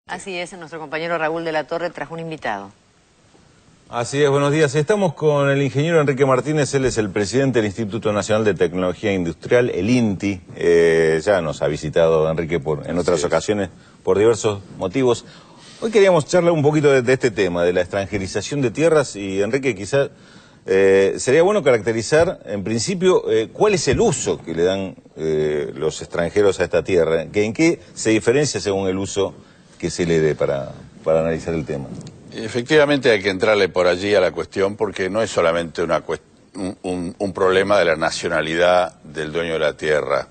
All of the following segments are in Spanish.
Así es, nuestro compañero Raúl de la Torre trajo un invitado. Así es, buenos días. Estamos con el ingeniero Enrique Martínez, él es el presidente del Instituto Nacional de Tecnología Industrial, el INTI. Ya nos ha visitado Enrique en otras ocasiones por diversos motivos. Hoy queríamos charlar un poquito de este tema, de la extranjerización de tierras, y Enrique, quizás sería bueno caracterizar, en principio, cuál es el uso que le dan los extranjeros a esta tierra, en qué se diferencia según el uso que se le dé para analizar el tema. Efectivamente hay que entrarle por allí a la cuestión porque no es solamente un problema de la nacionalidad del dueño de la tierra.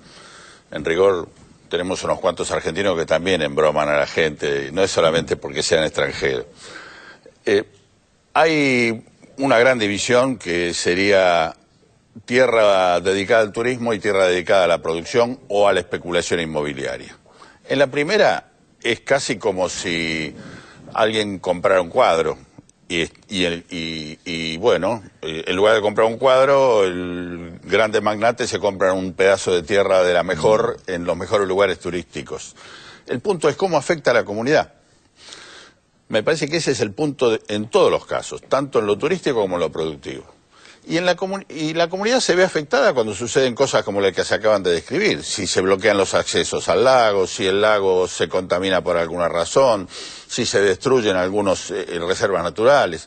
En rigor tenemos unos cuantos argentinos que también embroman a la gente, y no es solamente porque sean extranjeros. Hay una gran división que sería tierra dedicada al turismo y tierra dedicada a la producción o a la especulación inmobiliaria. En la primera es casi como si alguien comprara un cuadro y bueno, en lugar de comprar un cuadro, el grande magnate se compra un pedazo de tierra de la mejor en los mejores lugares turísticos. El punto es cómo afecta a la comunidad. Me parece que ese es el punto en todos los casos, tanto en lo turístico como en lo productivo. Y la comunidad se ve afectada cuando suceden cosas como las que se acaban de describir. Si se bloquean los accesos al lago, si el lago se contamina por alguna razón, si se destruyen algunas reservas naturales.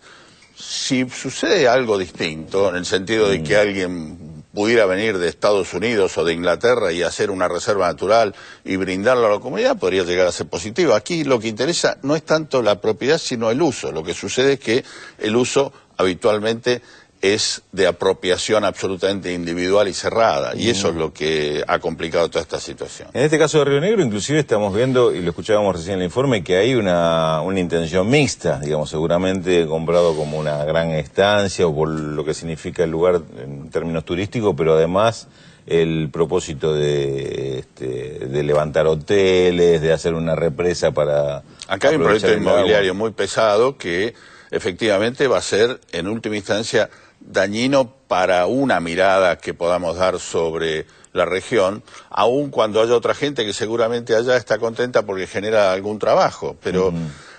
Si sucede algo distinto, en el sentido de que alguien pudiera venir de Estados Unidos o de Inglaterra y hacer una reserva natural y brindarla a la comunidad, podría llegar a ser positivo. Aquí lo que interesa no es tanto la propiedad, sino el uso. Lo que sucede es que el uso habitualmente es de apropiación absolutamente individual y cerrada, y eso es lo que ha complicado toda esta situación. En este caso de Río Negro, inclusive estamos viendo, y lo escuchábamos recién en el informe, que hay una intención mixta, digamos, seguramente comprado como una gran estancia o por lo que significa el lugar en términos turísticos, pero además el propósito de levantar hoteles, de hacer una represa para... Acá hay un proyecto inmobiliario muy pesado que efectivamente va a ser, en última instancia, dañino para una mirada que podamos dar sobre la región, aun cuando haya otra gente que seguramente allá está contenta porque genera algún trabajo. Pero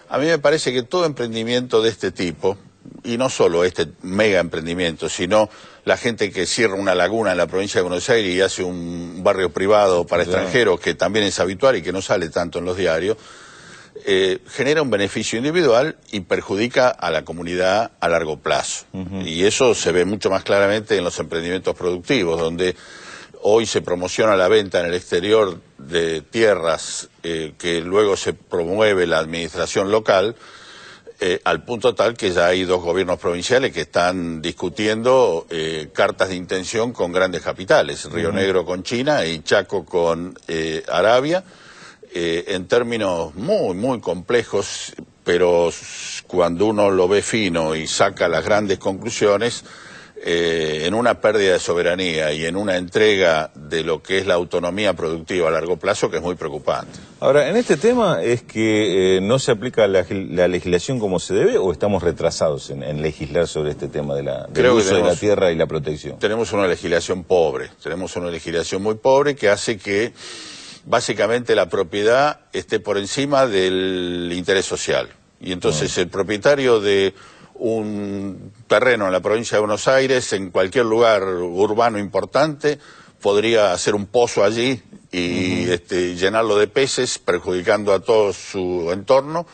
a mí me parece que todo emprendimiento de este tipo, y no solo este mega emprendimiento, sino la gente que cierra una laguna en la provincia de Buenos Aires y hace un barrio privado para extranjeros, que también es habitual y que no sale tanto en los diarios, genera un beneficio individual y perjudica a la comunidad a largo plazo. Y eso se ve mucho más claramente en los emprendimientos productivos, donde hoy se promociona la venta en el exterior de tierras que luego se promueve la administración local, al punto tal que ya hay dos gobiernos provinciales que están discutiendo cartas de intención con grandes capitales, Río Negro con China y Chaco con Arabia, en términos muy complejos, pero cuando uno lo ve fino y saca las grandes conclusiones, en una pérdida de soberanía y en una entrega de lo que es la autonomía productiva a largo plazo que es muy preocupante. Ahora, en este tema es que no se aplica la legislación como se debe, o estamos retrasados en legislar sobre este tema del uso de la tierra y la protección. Tenemos una legislación pobre, muy pobre que hace que básicamente la propiedad esté por encima del interés social. Y entonces el propietario de un terreno en la provincia de Buenos Aires, en cualquier lugar urbano importante, podría hacer un pozo allí y llenarlo de peces, perjudicando a todo su entorno,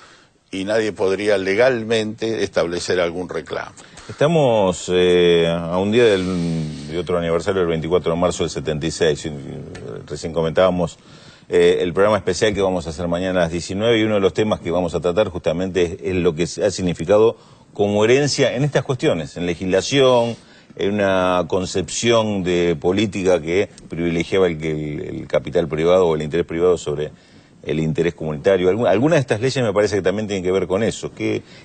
y nadie podría legalmente establecer algún reclamo. Estamos a un día de otro aniversario, el 24 de marzo del 76. Recién comentábamos el programa especial que vamos a hacer mañana a las 19, y uno de los temas que vamos a tratar justamente es lo que ha significado como herencia en estas cuestiones, en legislación, en una concepción de política que privilegiaba el capital privado o el interés privado sobre el interés comunitario. Algunas de estas leyes me parece que también tienen que ver con eso.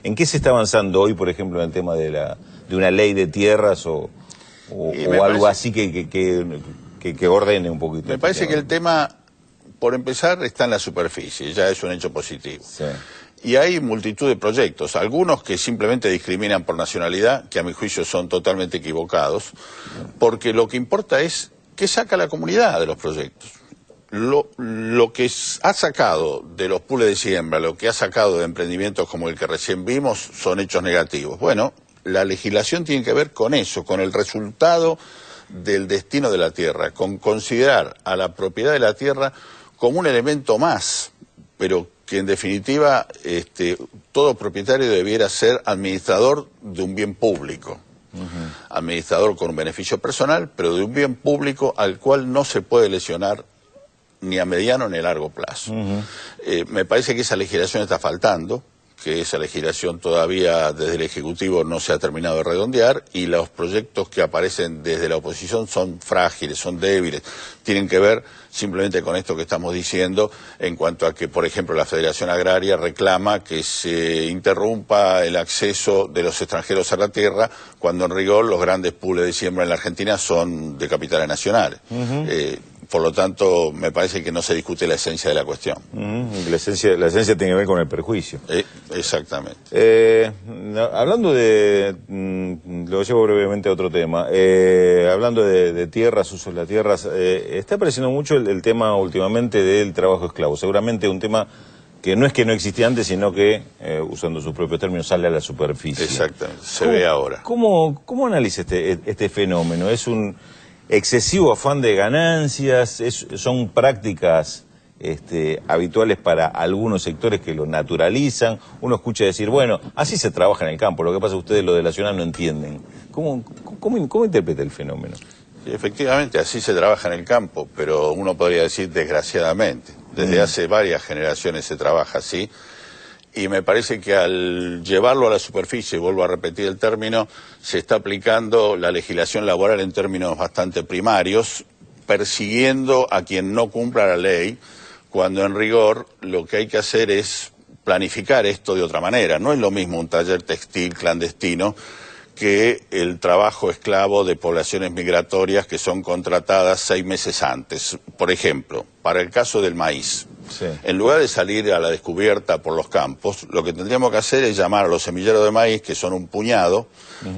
¿En qué se está avanzando hoy, por ejemplo, en el tema de una ley de tierras o algo así que ordene un poquito? Me parece que el tema, por empezar, está en la superficie, ya es un hecho positivo. Sí. Y hay multitud de proyectos, algunos que simplemente discriminan por nacionalidad, que a mi juicio son totalmente equivocados, porque lo que importa es qué saca la comunidad de los proyectos. lo que ha sacado de los pools de siembra, lo que ha sacado de emprendimientos como el que recién vimos, son hechos negativos. Bueno, la legislación tiene que ver con eso, con el resultado del destino de la tierra, con considerar a la propiedad de la tierra como un elemento más, pero que en definitiva todo propietario debiera ser administrador de un bien público. Administrador con un beneficio personal, pero de un bien público al cual no se puede lesionar ni a mediano ni a largo plazo. Me parece que esa legislación está faltando, que esa legislación todavía desde el Ejecutivo no se ha terminado de redondear, y los proyectos que aparecen desde la oposición son frágiles, son débiles, tienen que ver simplemente con esto que estamos diciendo en cuanto a que, por ejemplo, la Federación Agraria reclama que se interrumpa el acceso de los extranjeros a la tierra, cuando en rigor los grandes pools de siembra en la Argentina son de capitales nacionales. Por lo tanto, me parece que no se discute la esencia de la cuestión. La esencia tiene que ver con el perjuicio. Exactamente. Hablando de... lo llevo brevemente a otro tema. Hablando de tierras, usos de las tierras, está apareciendo mucho el tema últimamente del trabajo esclavo. Seguramente un tema que no es que no existía antes, sino que, usando sus propios términos, sale a la superficie. Exactamente, se ve ahora. ¿Cómo analiza este fenómeno? ¿Es un excesivo afán de ganancias? ¿Son prácticas habituales para algunos sectores que lo naturalizan? Uno escucha decir, bueno, así se trabaja en el campo, lo que pasa es que ustedes lo de la ciudad no entienden. ¿Cómo interpreta el fenómeno? Sí, efectivamente, así se trabaja en el campo, pero uno podría decir desgraciadamente. Desde hace varias generaciones se trabaja así, y me parece que al llevarlo a la superficie, vuelvo a repetir el término, se está aplicando la legislación laboral en términos bastante primarios, persiguiendo a quien no cumpla la ley, cuando en rigor lo que hay que hacer es planificar esto de otra manera. No es lo mismo un taller textil clandestino que el trabajo esclavo de poblaciones migratorias que son contratadas 6 meses antes. Por ejemplo, para el caso del maíz. Sí. En lugar de salir a la descubierta por los campos, lo que tendríamos que hacer es llamar a los semilleros de maíz, que son un puñado,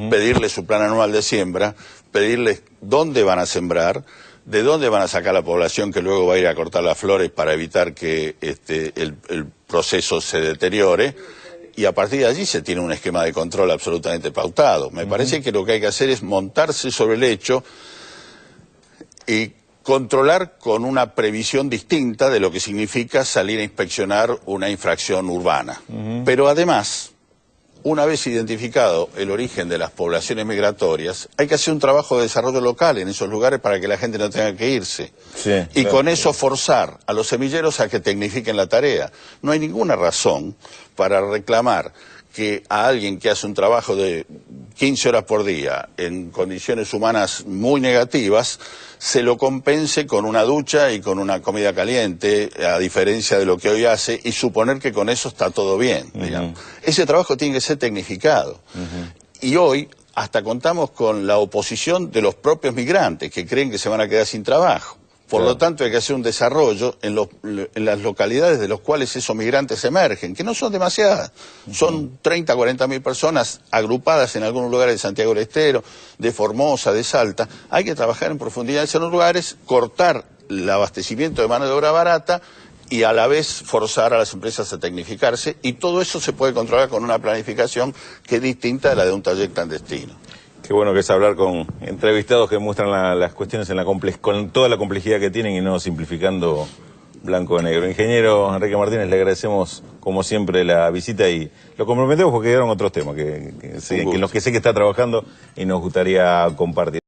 pedirles su plan anual de siembra, pedirles dónde van a sembrar, de dónde van a sacar la población que luego va a ir a cortar las flores para evitar que el proceso se deteriore, y a partir de allí se tiene un esquema de control absolutamente pautado. Me parece que lo que hay que hacer es montarse sobre el hecho y controlar con una previsión distinta de lo que significa salir a inspeccionar una infracción urbana. Pero además, una vez identificado el origen de las poblaciones migratorias, hay que hacer un trabajo de desarrollo local en esos lugares para que la gente no tenga que irse. Sí, y claro, con eso forzar a los semilleros a que tecnifiquen la tarea. No hay ninguna razón para reclamar que a alguien que hace un trabajo de 15 horas por día en condiciones humanas muy negativas, se lo compense con una ducha y con una comida caliente, a diferencia de lo que hoy hace, y suponer que con eso está todo bien, digamos. Ese trabajo tiene que ser tecnificado. Y hoy hasta contamos con la oposición de los propios migrantes, que creen que se van a quedar sin trabajo. Por lo tanto, hay que hacer un desarrollo en las localidades de los cuales esos migrantes emergen, que no son demasiadas. Son 30, 40 mil personas agrupadas en algunos lugares de Santiago del Estero, de Formosa, de Salta. Hay que trabajar en profundidad en esos lugares, cortar el abastecimiento de mano de obra barata y a la vez forzar a las empresas a tecnificarse. Y todo eso se puede controlar con una planificación que es distinta de la de un taller clandestino. Qué bueno que es hablar con entrevistados que muestran las cuestiones con toda la complejidad que tienen y no simplificando blanco o negro. Ingeniero Enrique Martínez, le agradecemos como siempre la visita y lo comprometemos porque quedaron otros temas en los que sé que está trabajando y nos gustaría compartir.